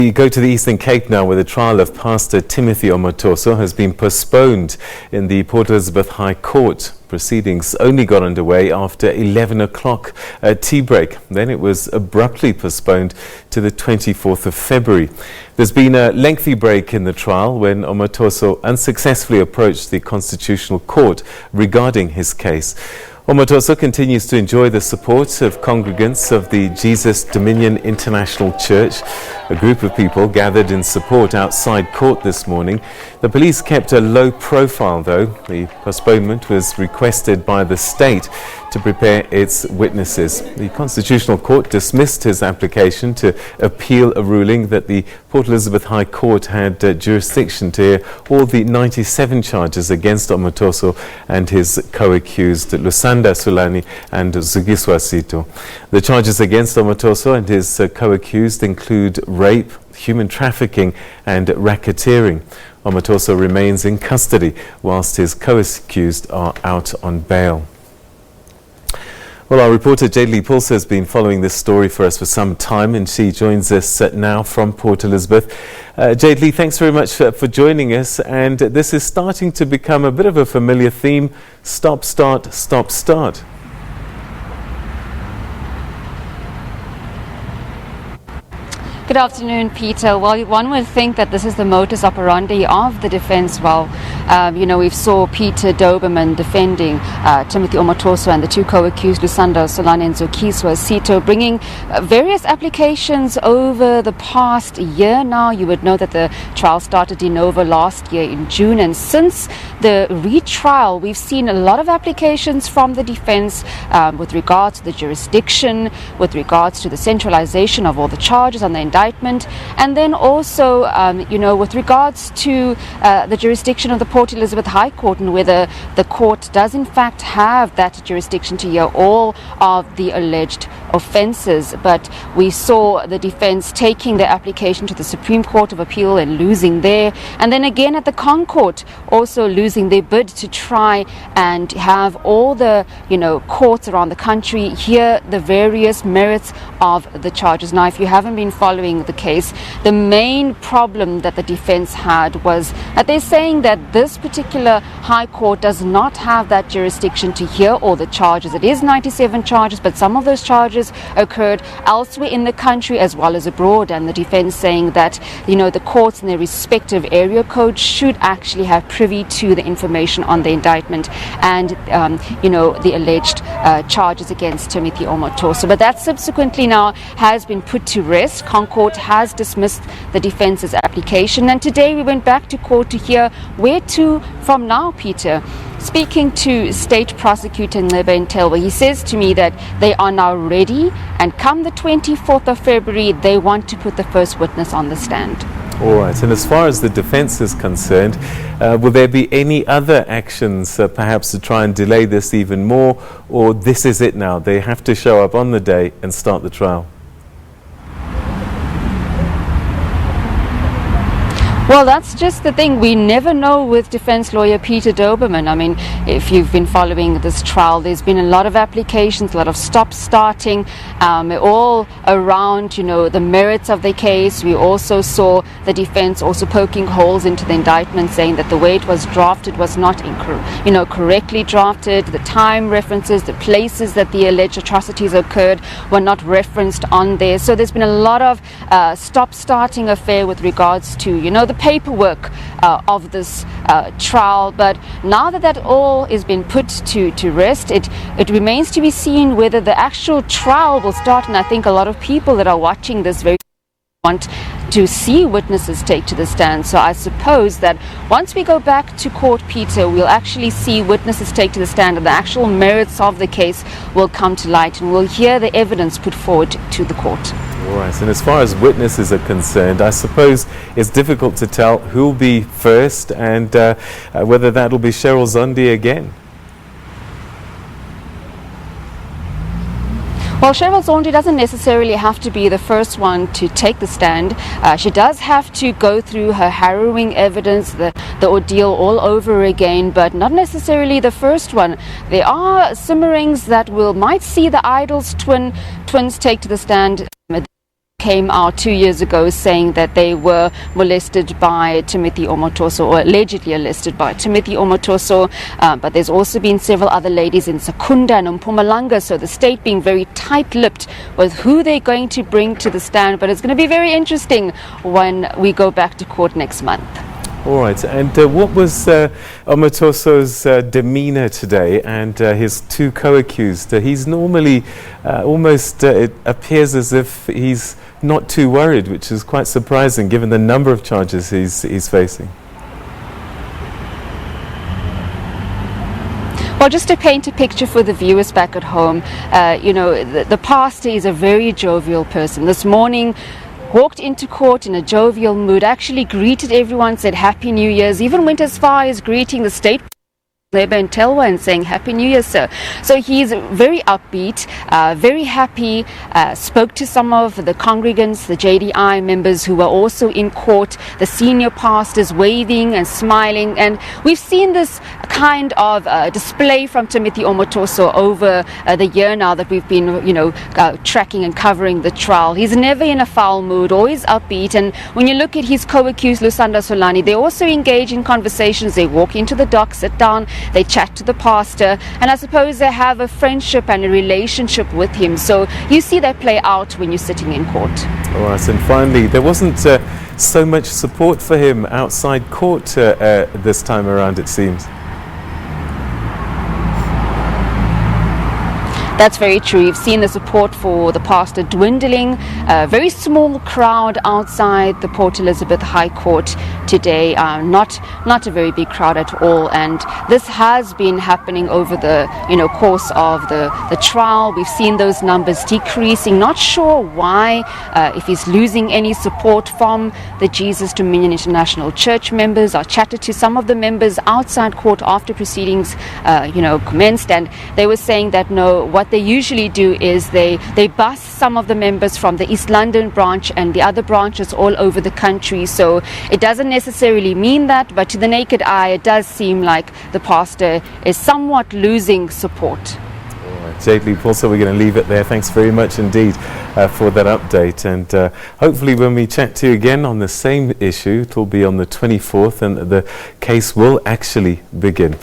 We go to the Eastern Cape now, where the trial of Pastor Timothy Omotoso has been postponed in the Port Elizabeth High Court. Proceedings only got underway after 11 o'clock tea break. Then it was abruptly postponed to the 24th of February. There's been a lengthy break in the trial when Omotoso unsuccessfully approached the Constitutional Court regarding his case. Omotoso continues to enjoy the support of congregants of the Jesus Dominion International Church. A group of people gathered in support outside court this morning. The police kept a low profile, though. The postponement was requested by the state to prepare its witnesses. The Constitutional Court dismissed his application to appeal a ruling that the Port Elizabeth High Court had jurisdiction to hear all the 97 charges against Omotoso and his co-accused Lusanda Sulani and Zugiswa Sito. The charges against Omotoso and his co-accused include rape, human trafficking and racketeering. Omotoso remains in custody whilst his co-accused are out on bail. Well, our reporter Jade Lee Pulse has been following this story for us for some time, and she joins us now from Port Elizabeth. Jade Lee, thanks very much for joining us. And this is starting to become a bit of a familiar theme: stop, start, stop, start. Good afternoon, Peter. Well, one would think that this is the modus operandi of the defense. Well, we've saw Peter Doberman defending Timothy Omotoso and the two co-accused Lusanda Sulani and Zugiswa Sito, bringing various applications over the past year now. You would know that the trial started de novo last year in June, and since the retrial, we've seen a lot of applications from the defense with regards to the jurisdiction, with regards to the centralization of all the charges on the indictment, and then also, with regards to the jurisdiction of the Port Elizabeth High Court, and whether the court does in fact have that jurisdiction to hear all of the alleged offences. But we saw the defence taking their application to the Supreme Court of Appeal and losing there, and then again at the Concourt also losing their bid to try and have all the courts around the country hear the various merits of the charges. Now, if you haven't been following the case, the main problem that the defense had was that they're saying that this particular High Court does not have that jurisdiction to hear all the charges. It is 97 charges, but some of those charges occurred elsewhere in the country as well as abroad, and the defense saying that the courts in their respective area codes should actually have privy to the information on the indictment and the alleged charges against Timothy Omotoso. But that subsequently now has been put to rest. Concourt has dismissed the defense's application, and today we went back to court to hear where to from now, Peter. Speaking to State Prosecutor Nceba Ntelwa, he says to me that they are now ready, and come the 24th of February, they want to put the first witness on the stand. All right, and as far as the defense is concerned, will there be any other actions perhaps to try and delay this even more, or this is it now? They have to show up on the day and start the trial? Well, that's just the thing. We never know with defense lawyer Peter Doberman. I mean, if you've been following this trial, there's been a lot of applications, a lot of stop-starting, all around, the merits of the case. We also saw the defense also poking holes into the indictment, saying that the way it was drafted was not correctly drafted. The time references, the places that the alleged atrocities occurred were not referenced on there. So there's been a lot of stop-starting affair with regards to, the paperwork of this trial. But now that all is been put to rest, it remains to be seen whether the actual trial will start. And I think a lot of people that are watching this very want to see witnesses take to the stand. So I suppose that once we go back to court, Peter, we'll actually see witnesses take to the stand, and the actual merits of the case will come to light, and we'll hear the evidence put forward to the court. All right, and as far as witnesses are concerned, I suppose it's difficult to tell who'll be first and whether that'll be Cheryl Zondi again. Well, Cheryl Zondi doesn't necessarily have to be the first one to take the stand. She does have to go through her harrowing evidence, the ordeal all over again, but not necessarily the first one. There are simmerings that might see the Idols twins take to the stand. came out 2 years ago saying that they were molested by Timothy Omotoso, or allegedly molested by Timothy Omotoso, but there's also been several other ladies in Secunda and Mpumalanga, so the state being very tight-lipped with who they're going to bring to the stand. But it's going to be very interesting when we go back to court next month. All right, and what was Omotoso's demeanour today, and his two co-accused? He's normally almost, it appears as if he's not too worried, which is quite surprising given the number of charges he's facing. Well, just to paint a picture for the viewers back at home, the pastor is a very jovial person. This morning, walked into court in a jovial mood, actually greeted everyone, said Happy New Year's, even went as far as greeting the state Labour and Telwa and saying Happy New Year, sir. So he's very upbeat, very happy, spoke to some of the congregants, the JDI members who were also in court, the senior pastors waving and smiling, and we've seen this kind of display from Timothy Omotoso over the year now that we've been, tracking and covering the trial. He's never in a foul mood, always upbeat, and when you look at his co-accused Lusanda Solani, they also engage in conversations. They walk into the dock, sit down, they chat to the pastor, and I suppose they have a friendship and a relationship with him. So you see that play out when you're sitting in court. All right, and finally, there wasn't so much support for him outside court this time around, it seems. That's very true. We've seen the support for the pastor dwindling. A very small crowd outside the Port Elizabeth High Court today. Not a very big crowd at all. And this has been happening over the course of the trial. We've seen those numbers decreasing. Not sure why. If he's losing any support from the Jesus Dominion International Church members. I chatted to some of the members outside court after proceedings commenced, and they were saying that no, what they usually do is they bus some of the members from the East London branch and the other branches all over the country. So it doesn't necessarily mean that, but to the naked eye it does seem like the pastor is somewhat losing support. Jade also, we're going to leave it there. Thanks very much indeed for that update, and hopefully when we chat to you again on the same issue, it will be on the 24th and the case will actually begin.